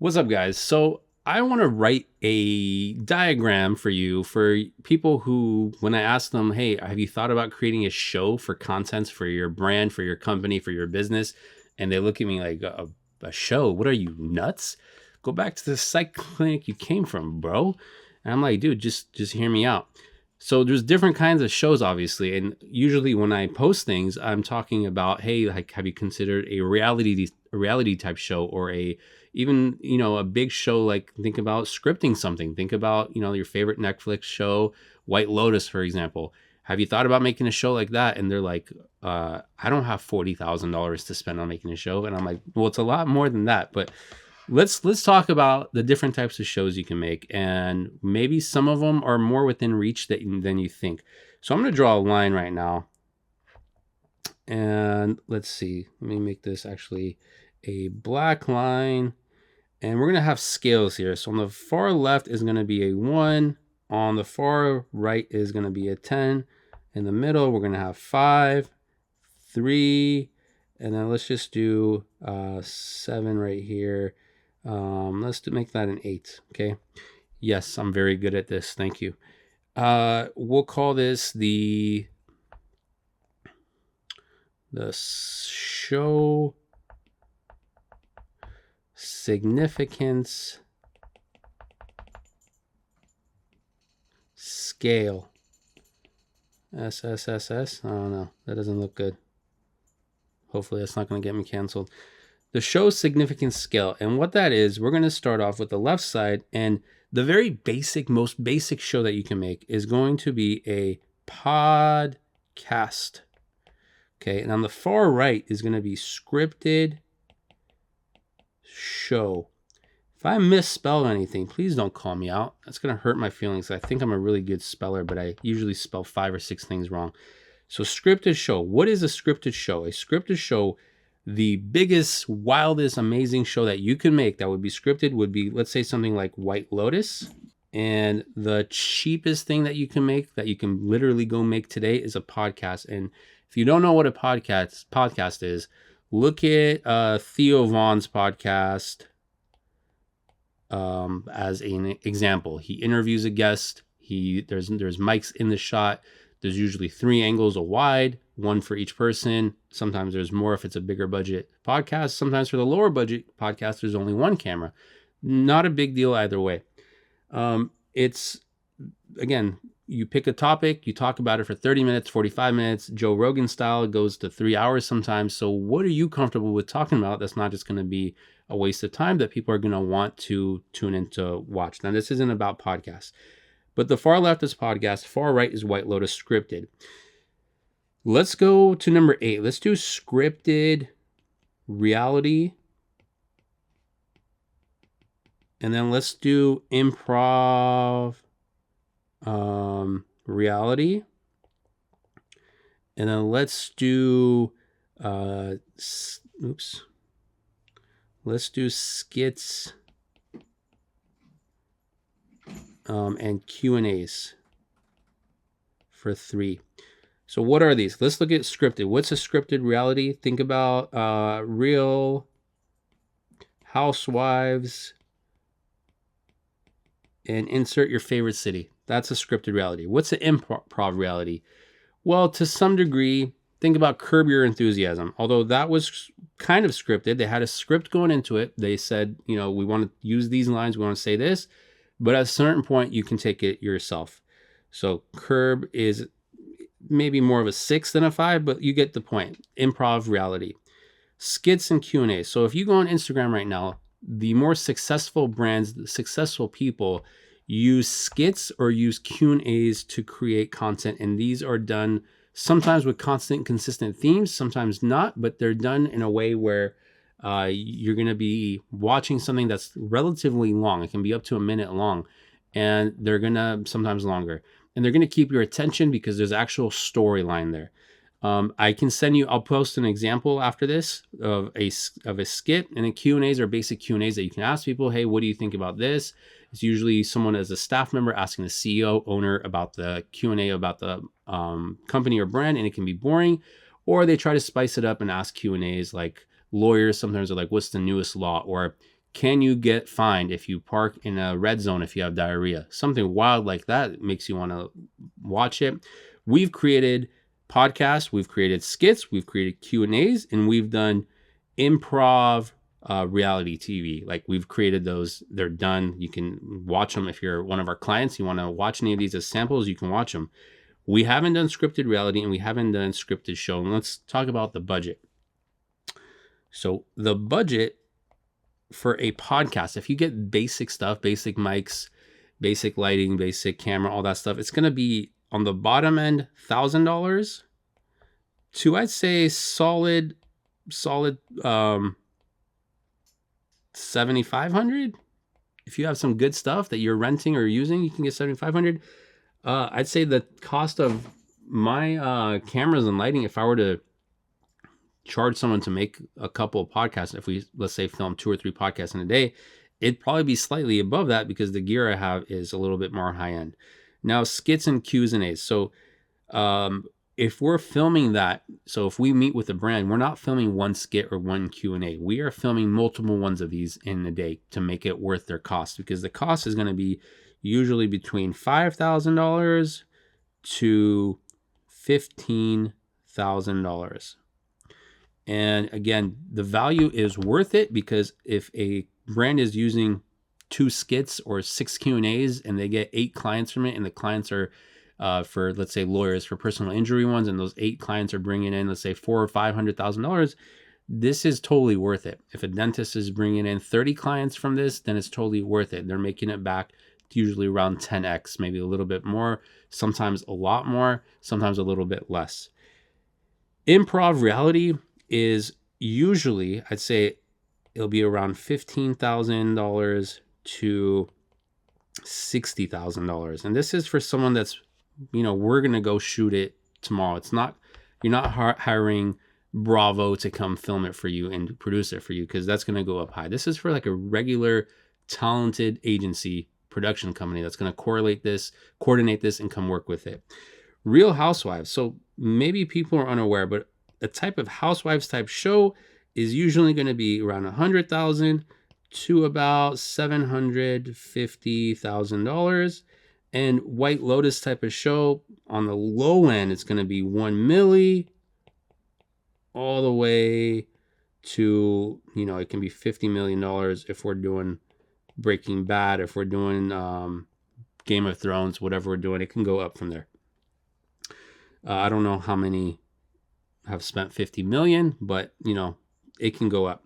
What's up, guys? So I want to write a diagram for you for people who, when I ask them, hey, have you thought about creating a show for contents for your brand, for your company, for your business? And they look at me like, a show? What are you, nuts? Go back to the psych clinic you came from, bro. And I'm like, dude, just hear me out. So there's different kinds of shows, obviously, and usually when I post things, I'm talking about, hey, like, have you considered a reality type show, or a even a big show? Like, think about scripting something. Think about your favorite Netflix show, White Lotus, for example. Have you thought about making a show like that? And they're like, I don't have $40,000 to spend on making a show. And I'm like, well, it's a lot more than that, but let's talk about the different types of shows you can make, and maybe some of them are more within reach than you think. So I'm going to draw a line right now, and let's see. Let me make this actually a black line, and we're going to have scales here. So on the far left is going to be a 1, on the far right is going to be a 10, in the middle we're going to have 5, 3, and then let's just do 7 right here. Let's make that an 8. Okay. Yes, I'm very good at this. Thank you. We'll call this the show significance scale. SSSS. I don't know. That doesn't look good. Hopefully that's not going to get me canceled. The show significance scale. And what that is, we're going to start off with the left side, and the very basic, most basic show that you can make is going to be a podcast. Okay. And on the far right is going to be scripted show. If I misspell anything, please don't call me out. That's going to hurt my feelings. I think I'm a really good speller, but I usually spell 5 or 6 things wrong. So scripted show. What is a scripted show? A scripted show, the biggest, wildest, amazing show that you can make that would be scripted would be, let's say, something like White Lotus. And the cheapest thing that you can make, that you can literally go make today, is a podcast. And if you don't know what a podcast is, look at Theo Vaughn's podcast as an example. He interviews a guest. There's mics in the shot. There's usually 3 angles a wide, 1 for each person. Sometimes there's more if it's a bigger budget podcast. Sometimes for the lower budget podcast, there's only 1 camera. Not a big deal either way. It's, again, you pick a topic, you talk about it for 30 minutes, 45 minutes. Joe Rogan style, it goes to 3 hours sometimes. So what are you comfortable with talking about that's not just going to be a waste of time, that people are going to want to tune in to watch? Now, this isn't about podcasts. But the far left is podcast, far right is White Lotus scripted. Let's go to number 8. Let's do scripted reality. And then let's do improv reality. And then let's do let's do skits and Q&As for 3. So what are these? Let's look at scripted. What's a scripted reality? Think about Real Housewives and insert your favorite city. That's a scripted reality. What's an improv reality? Well, to some degree, think about Curb Your Enthusiasm. Although that was kind of scripted. They had a script going into it. They said, we want to use these lines. We want to say this. But at a certain point, you can take it yourself. So Curb is maybe more of a 6 than a 5, but you get the point. Improv reality. Skits and Q&A. So if you go on Instagram right now, the more successful brands, the successful people, use skits or use Q&As to create content. And these are done sometimes with constant, consistent themes, sometimes not, but they're done in a way where you're going to be watching something that's relatively long. It can be up to a minute long, and they're going to sometimes longer, and they're going to keep your attention because there's actual storyline there. I can send you, I'll post an example after this of a skit, and then Q&As are basic Q&As that you can ask people. Hey, what do you think about this? It's usually someone as a staff member asking the CEO, owner about the Q&A about the company or brand, and it can be boring. Or they try to spice it up and ask Q&As like lawyers sometimes are like, what's the newest law? Or Can you get fined if you park in a red zone if you have diarrhea? Something wild like that makes you want to watch it. We've created podcasts, we've created skits, we've created Q&As, and we've done improv reality TV. Like, we've created those. They're done. You can watch them. If you're one of our clients, you want to watch any of these as samples, you can watch them. We haven't done scripted reality and we haven't done scripted show. And let's talk about the budget. So the budget for a podcast, if you get basic stuff, basic mics, basic lighting, basic camera, all that stuff, it's going to be on the bottom end, $1,000 to, I'd say, solid $7,500. If you have some good stuff that you're renting or using, you can get $7,500. I'd say the cost of my cameras and lighting, if I were to charge someone to make a couple of podcasts, if we, let's say, film 2 or 3 podcasts in a day, it'd probably be slightly above that because the gear I have is a little bit more high end. Now, skits and Q's and A's. So if we're filming that, so if we meet with a brand, we're not filming one skit or one Q&A. We are filming multiple ones of these in a day to make it worth their cost, because the cost is going to be usually between $5,000 to $15,000. And again, the value is worth it, because if a brand is using 2 skits or 6 Q&As and they get 8 clients from it, and the clients are for, let's say, lawyers for personal injury ones, and those 8 clients are bringing in, let's say, $400,000 or $500,000, this is totally worth it. If a dentist is bringing in 30 clients from this, then it's totally worth it. They're making it back usually around 10x, maybe a little bit more, sometimes a lot more, sometimes a little bit less. Improv reality is usually, I'd say, it'll be around $15,000 to $60,000. And this is for someone that's, we're going to go shoot it tomorrow. It's not, you're not hiring Bravo to come film it for you and produce it for you, because that's going to go up high. This is for like a regular talented agency production company that's going to coordinate this, and come work with it. Real Housewives. So maybe people are unaware, but a type of Housewives type show is usually going to be around $100,000 to about $750,000. And White Lotus type of show, on the low end, it's going to be $1 million all the way to, it can be $50 million if we're doing Breaking Bad, if we're doing Game of Thrones, whatever we're doing, it can go up from there. I don't know how many have spent 50 million, but it can go up.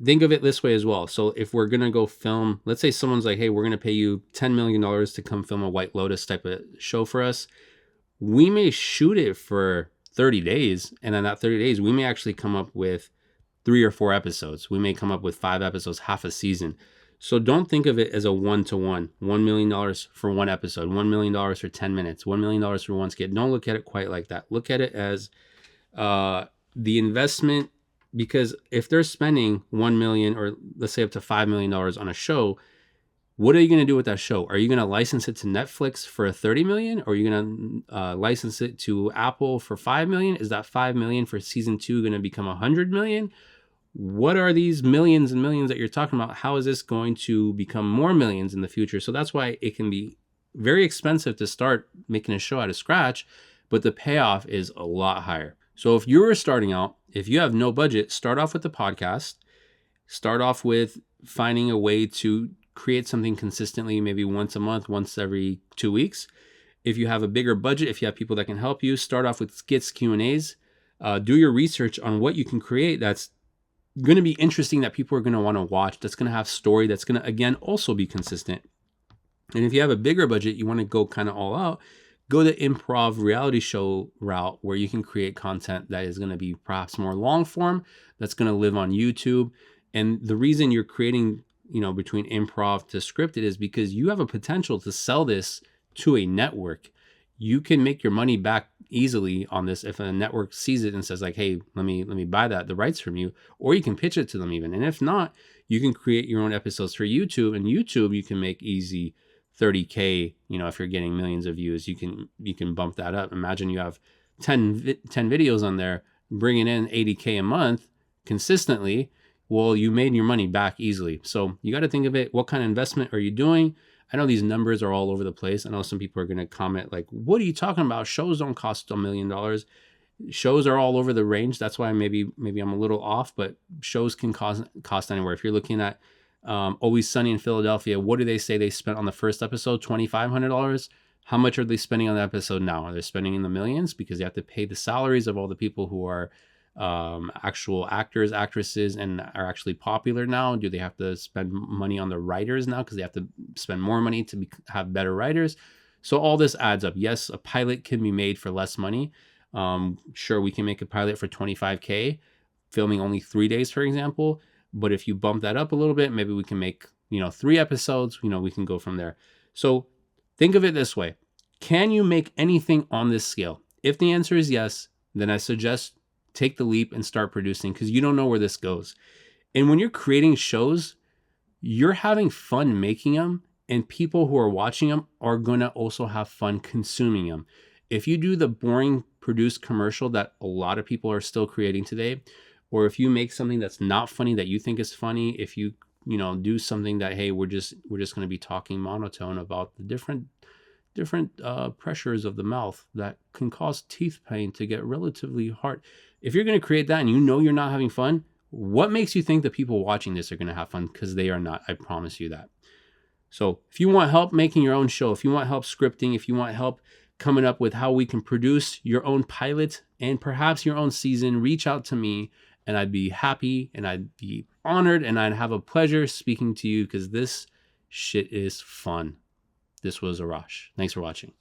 Think of it this way as well. So if we're going to go film, let's say someone's like, hey, we're going to pay you $10 million to come film a White Lotus type of show for us. We may shoot it for 30 days. And in that 30 days, we may actually come up with 3 or 4 episodes. We may come up with 5 episodes, half a season. So don't think of it as a one-to-one, $1 million for one episode, $1 million for 10 minutes, $1 million for one skit. Don't look at it quite like that. Look at it as the investment, because if they're spending $1 million, or let's say up to $5 million on a show, what are you going to do with that show? Are you going to license it to Netflix for $30 million? Or are you going to license it to Apple for $5 million? Is that $5 million for season 2 going to become $100 million? What are these millions and millions that you're talking about? How is this going to become more millions in the future? So that's why it can be very expensive to start making a show out of scratch, but the payoff is a lot higher. So if you're starting out, if you have no budget, start off with the podcast. Start off with finding a way to create something consistently, maybe once a month, once every 2 weeks. If you have a bigger budget, if you have people that can help you, start off with skits, Q&As. Do your research on what you can create that's going to be interesting, that people are going to want to watch, that's going to have story, that's going to, again, also be consistent. And if you have a bigger budget, you want to go kind of all out, go the improv reality show route, where you can create content that is going to be perhaps more long form, that's going to live on YouTube. And the reason you're creating, between improv to scripted is because you have a potential to sell this to a network. You can make your money back easily on this if a network sees it and says like, hey, let me buy the rights from you, or you can pitch it to them even. And if not, you can create your own episodes for YouTube, and YouTube, you can make easy 30K, if you're getting millions of views, you can bump that up. Imagine you have 10 videos on there, bringing in 80K a month consistently. well, you made your money back easily. So you got to think of it. What kind of investment are you doing? I know these numbers are all over the place. I know some people are going to comment like, what are you talking about? Shows don't cost $1 million. Shows are all over the range. That's why maybe I'm a little off, but shows can cost anywhere. If you're looking at Always Sunny in Philadelphia, what do they say they spent on the first episode? $2,500. How much are they spending on the episode now? Are they spending in the millions? Because they have to pay the salaries of all the people who are actual actors, actresses, and are actually popular now. Do they have to spend money on the writers now because they have to spend more money to have better writers? So all this adds up. Yes, a pilot can be made for less money. Sure, we can make a pilot for $25K, filming only 3 days, for example. But if you bump that up a little bit, maybe we can make 3 episodes. We can go from there. So think of it this way: can you make anything on this scale? If the answer is yes, then I suggest take the leap and start producing, because you don't know where this goes. And when you're creating shows, you're having fun making them, and people who are watching them are going to also have fun consuming them. If you do the boring produced commercial that a lot of people are still creating today, or if you make something that's not funny that you think is funny, if you do something that, hey, we're just going to be talking monotone about the different pressures of the mouth that can cause teeth pain to get relatively hard. If you're going to create that and you're not having fun, what makes you think the people watching this are going to have fun? Because they are not. I promise you that. So if you want help making your own show, if you want help scripting, if you want help coming up with how we can produce your own pilot and perhaps your own season, reach out to me, and I'd be happy and I'd be honored and I'd have a pleasure speaking to you, because this shit is fun. This was Arash. Thanks for watching.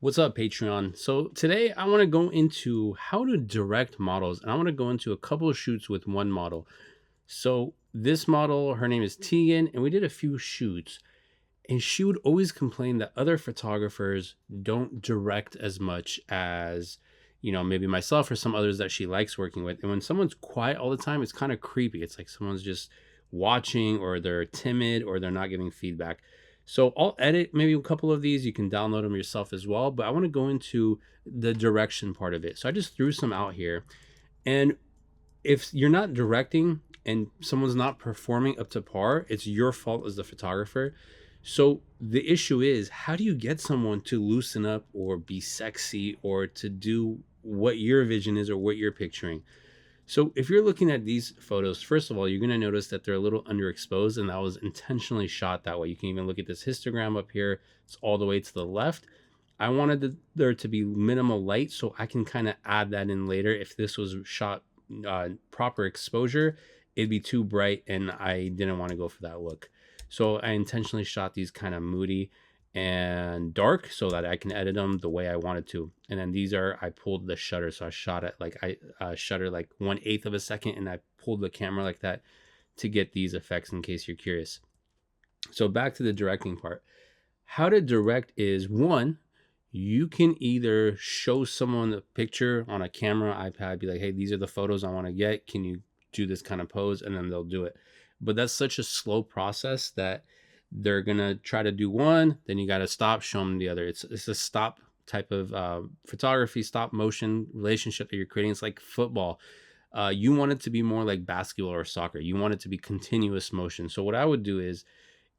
What's up, Patreon? So today I want to go into how to direct models, and I want to go into a couple of shoots with one model. So this model, her name is Tegan, and we did a few shoots, and she would always complain that other photographers don't direct as much as, maybe myself or some others that she likes working with. And when someone's quiet all the time, it's kind of creepy. It's like someone's just watching, or they're timid, or they're not giving feedback. So I'll edit maybe a couple of these. You can download them yourself as well. But I want to go into the direction part of it. So I just threw some out here. And if you're not directing, and someone's not performing up to par, it's your fault as the photographer. So the issue is, how do you get someone to loosen up or be sexy or to do what your vision is or what you're picturing? So if you're looking at these photos, first of all, you're going to notice that they're a little underexposed, and that was intentionally shot that way. You can even look at this histogram up here. It's all the way to the left. I wanted there to be minimal light so I can kind of add that in later. If this was shot proper exposure, it'd be too bright, and I didn't want to go for that look. So I intentionally shot these kind of moody and dark so that I can edit them the way I wanted to. And then these are, I pulled the shutter. So I shot it like shutter like 1/8 of a second, and I pulled the camera like that to get these effects, in case you're curious. So back to the directing part. How to direct is, one, you can either show someone the picture on a camera, iPad, be like, hey, these are the photos I want to get. Can you do this kind of pose? And then they'll do it. But that's such a slow process that they're going to try to do one, then you got to stop, show them the other. It's a stop type of photography, stop motion relationship that you're creating. It's like football. You want it to be more like basketball or soccer. You want it to be continuous motion. So what I would do is,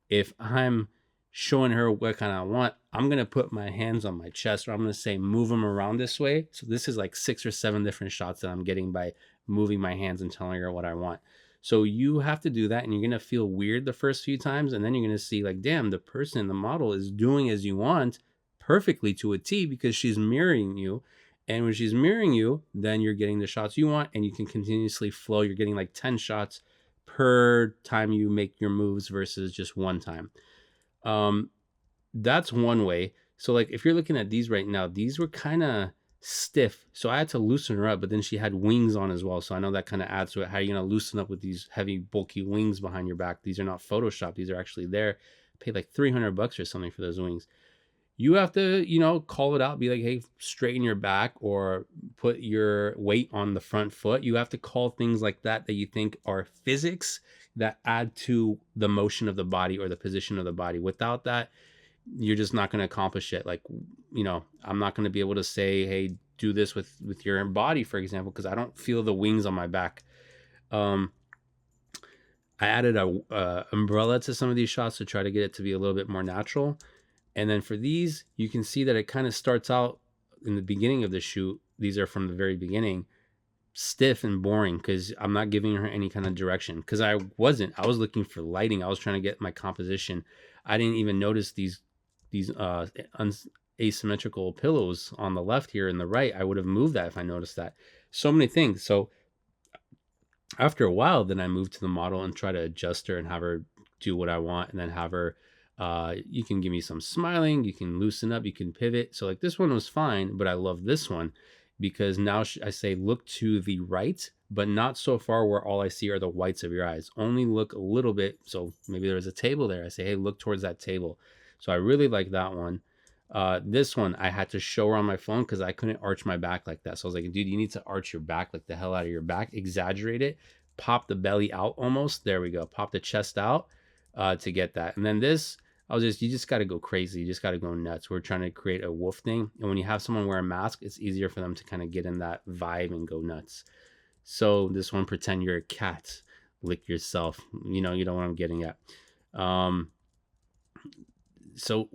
if I'm showing her what kind I want, I'm going to put my hands on my chest, or I'm going to say, move them around this way. So this is like 6 or 7 different shots that I'm getting by moving my hands and telling her what I want. So you have to do that, and you're going to feel weird the first few times. And then you're going to see like, damn, the person, the model is doing as you want perfectly to a T, because she's mirroring you. And when she's mirroring you, then you're getting the shots you want, and you can continuously flow. You're getting like 10 shots per time you make your moves versus just one time. That's one way. So like, if you're looking at these right now, these were kind of stiff, so I had to loosen her up, but then she had wings on as well, so I know that kind of adds to it. How are you going to loosen up with these heavy bulky wings behind your back? These are not Photoshop, these are actually there. I paid like $300 or something for those wings. You have to, call it out, be like, hey, straighten your back, or put your weight on the front foot. You have to call things like that you think are physics that add to the motion of the body or the position of the body. Without that, you're just not going to accomplish it. Like, I'm not going to be able to say, hey, do this with your body, for example, because I don't feel the wings on my back. I added a umbrella to some of these shots to try to get it to be a little bit more natural. And then for these, you can see that it kind of starts out in the beginning of the shoot. These are from the very beginning, stiff and boring, because I'm not giving her any kind of direction, because I was looking for lighting. I was trying to get my composition. I didn't even notice these asymmetrical pillows on the left here and the right. I would have moved that if I noticed that. So many things. So after a while, then I moved to the model and try to adjust her and have her do what I want, and then have her, you can give me some smiling, you can loosen up, you can pivot. So like, this one was fine, but I love this one because now I say, look to the right, but not so far where all I see are the whites of your eyes. Only look a little bit. So maybe there's a table there. I say, hey, look towards that table. So I really like that one. This one, I had to show her on my phone because I couldn't arch my back like that. So I was like, dude, you need to arch your back like the hell out of your back. Exaggerate it. Pop the belly out almost. There we go. Pop the chest out to get that. And then this, you just got to go crazy. You just got to go nuts. We're trying to create a wolf thing. And when you have someone wear a mask, it's easier for them to kind of get in that vibe and go nuts. So this one, pretend you're a cat. Lick yourself. You know what I'm getting at. So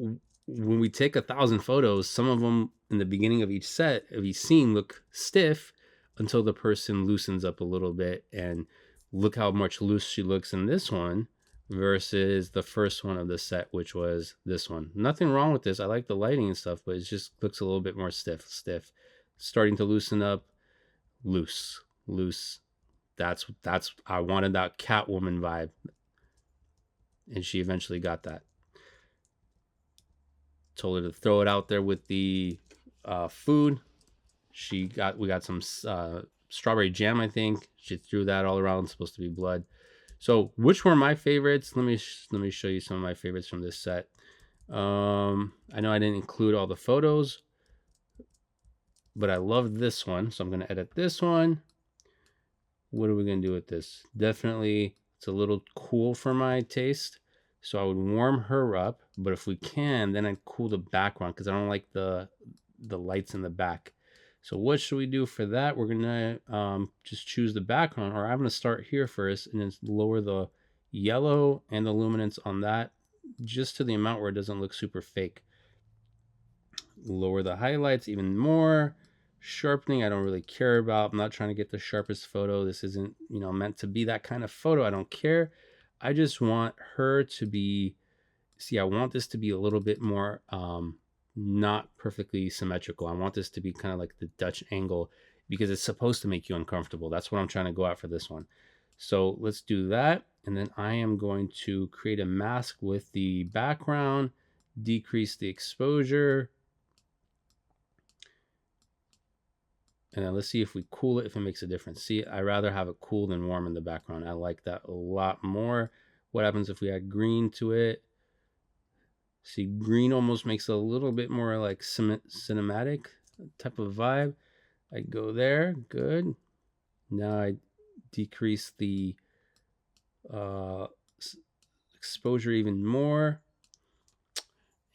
when we take 1,000 photos, some of them in the beginning of each set, of each scene, look stiff until the person loosens up a little bit. And look how much loose she looks in this one versus the first one of the set, which was this one. Nothing wrong with this. I like the lighting and stuff, but it just looks a little bit more stiff. Starting to loosen up, loose. That's I wanted that Catwoman vibe, and she eventually got that. Told her to throw it out there with the food. We got some strawberry jam, I think. She threw that all around. It's supposed to be blood. So which were my favorites? Let me show you some of my favorites from this set. I know I didn't include all the photos, but I love this one. So I'm going to edit this one. What are we going to do with this? Definitely, it's a little cool for my taste. So I would warm her up, but if we can, then I'd cool the background because I don't like the lights in the back. So what should we do for that? We're gonna just choose the background, or I'm gonna start here first and then lower the yellow and the luminance on that just to the amount where it doesn't look super fake. Lower the highlights even more. Sharpening, I don't really care about. I'm not trying to get the sharpest photo. This isn't, meant to be that kind of photo. I don't care. I just want her to be, I want this to be a little bit more not perfectly symmetrical. I want this to be kind of like the Dutch angle because it's supposed to make you uncomfortable. That's what I'm trying to go out for this one. So let's do that. And then I am going to create a mask with the background, decrease the exposure. And then let's see if we cool it, if it makes a difference. See, I rather have it cool than warm in the background. I like that a lot more. What happens if we add green to it? See, green almost makes a little bit more like cinematic type of vibe. I go there, good. Now I decrease the exposure even more.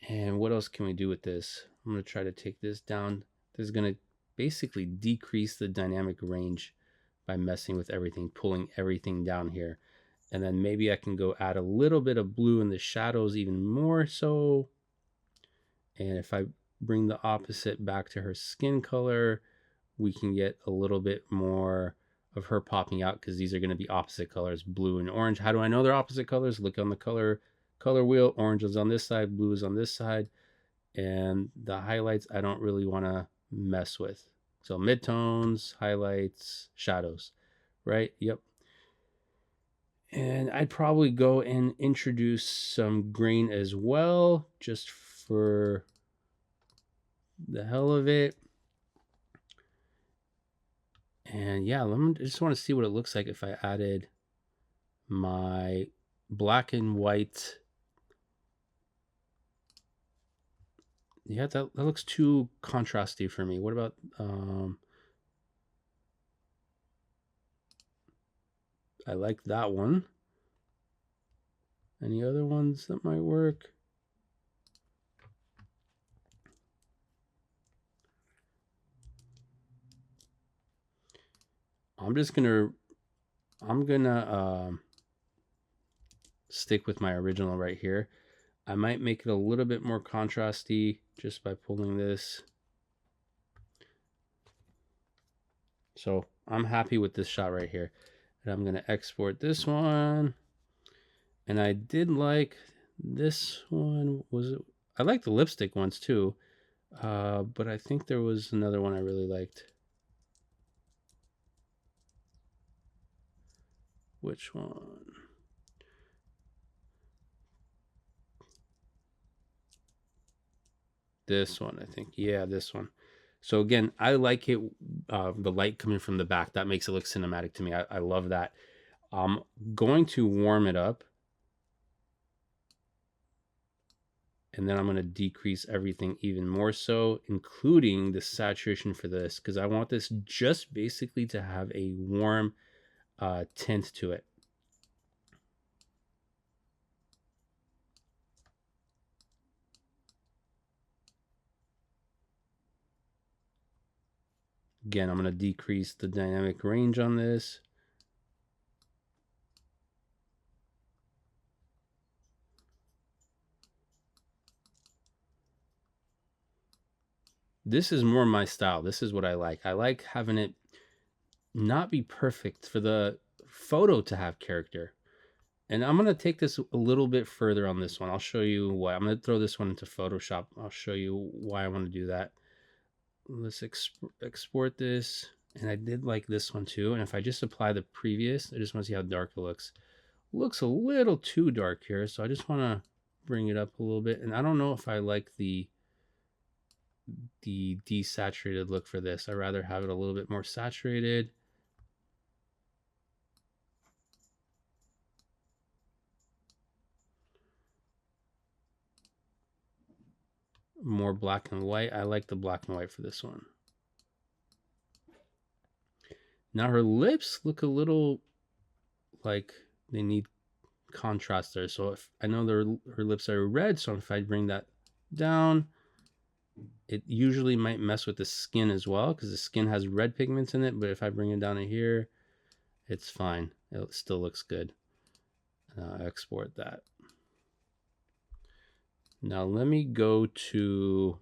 And what else can we do with this? I'm gonna try to take this down. This is gonna basically decrease the dynamic range by messing with everything, pulling everything down here. And then maybe I can go add a little bit of blue in the shadows even more so. And if I bring the opposite back to her skin color, we can get a little bit more of her popping out because these are going to be opposite colors, blue and orange. How do I know they're opposite colors? Look on the color wheel. Orange is on this side, blue is on this side. And the highlights I don't really want to mess with. So midtones, highlights, shadows, right? Yep. And I'd probably go and introduce some green as well, just for the hell of it. And yeah, I just want to see what it looks like if I added my black and white. Yeah, that looks too contrasty for me. What about I like that one. Any other ones that might work? I'm gonna stick with my original right here. I might make it a little bit more contrasty just by pulling this. So I'm happy with this shot right here. And I'm gonna export this one. And I did like this one. I like the lipstick ones too. But I think there was another one I really liked. Which one? This one, I think. Yeah, this one. So again, I like it, the light coming from the back. That makes it look cinematic to me. I love that. I'm going to warm it up. And then I'm going to decrease everything even more so, including the saturation for this, because I want this just basically to have a warm tint to it. Again, I'm going to decrease the dynamic range on this. This is more my style. This is what I like. I like having it not be perfect for the photo to have character. And I'm going to take this a little bit further on this one. I'll show you why. I'm going to throw this one into Photoshop. I'll show you why I want to do that. Let's export this. And I did like this one too. And if I just apply the previous, I just want to see how dark it looks. Looks a little too dark here. So I just want to bring it up a little bit. And I don't know if I like the desaturated look for this. I'd rather have it a little bit more saturated. More black and white. I like the black and white for this one. Now her lips look a little like they need contrast there. So if I know her lips are red, so if I bring that down, it usually might mess with the skin as well because the skin has red pigments in it. But if I bring it down to here, it's fine. It still looks good. I'll export that. Now let me go to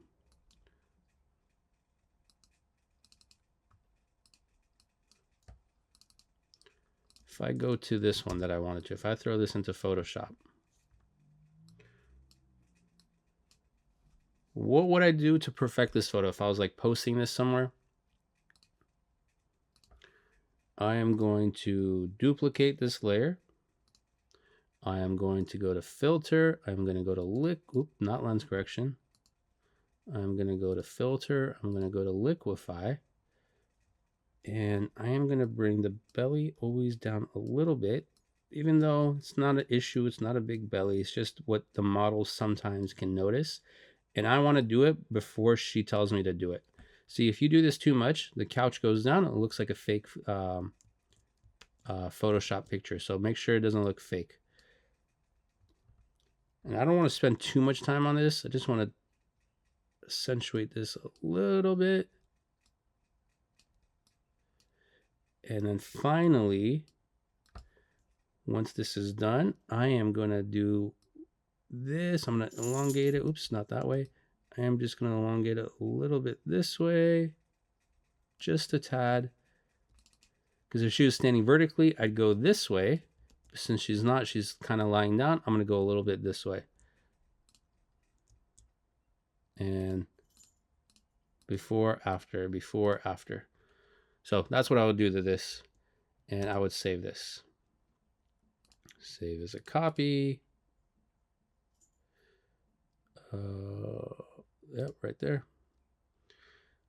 if I go to this one that I wanted to, if I throw this into Photoshop, what would I do to perfect this photo if I was like posting this somewhere? I am going to duplicate this layer. I am going to go to filter. I'm going to go to not lens correction. I'm going to go to filter. I'm going to go to liquify. And I am going to bring the belly always down a little bit, even though it's not an issue. It's not a big belly. It's just what the model sometimes can notice. And I want to do it before she tells me to do it. See, if you do this too much, the couch goes down. It looks like a fake Photoshop picture. So make sure it doesn't look fake. And I don't want to spend too much time on this. I just want to accentuate this a little bit. And then finally, once this is done, I am going to do this. I'm going to elongate it. Oops, not that way. I am just going to elongate it a little bit this way, just a tad. Because if she was standing vertically, I'd go this way. Since she's not, she's kind of lying down, I'm going to go a little bit this way. And before, after, before, after. So that's what I would do to this. And I would save this. Save as a copy. Yep, right there.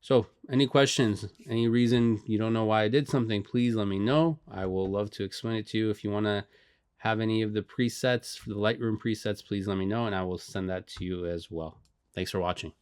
So any questions, any reason you don't know why I did something, please let me know. I will love to explain it to you. If you want to have any of the presets, for the Lightroom presets, please let me know and I will send that to you as well. Thanks for watching.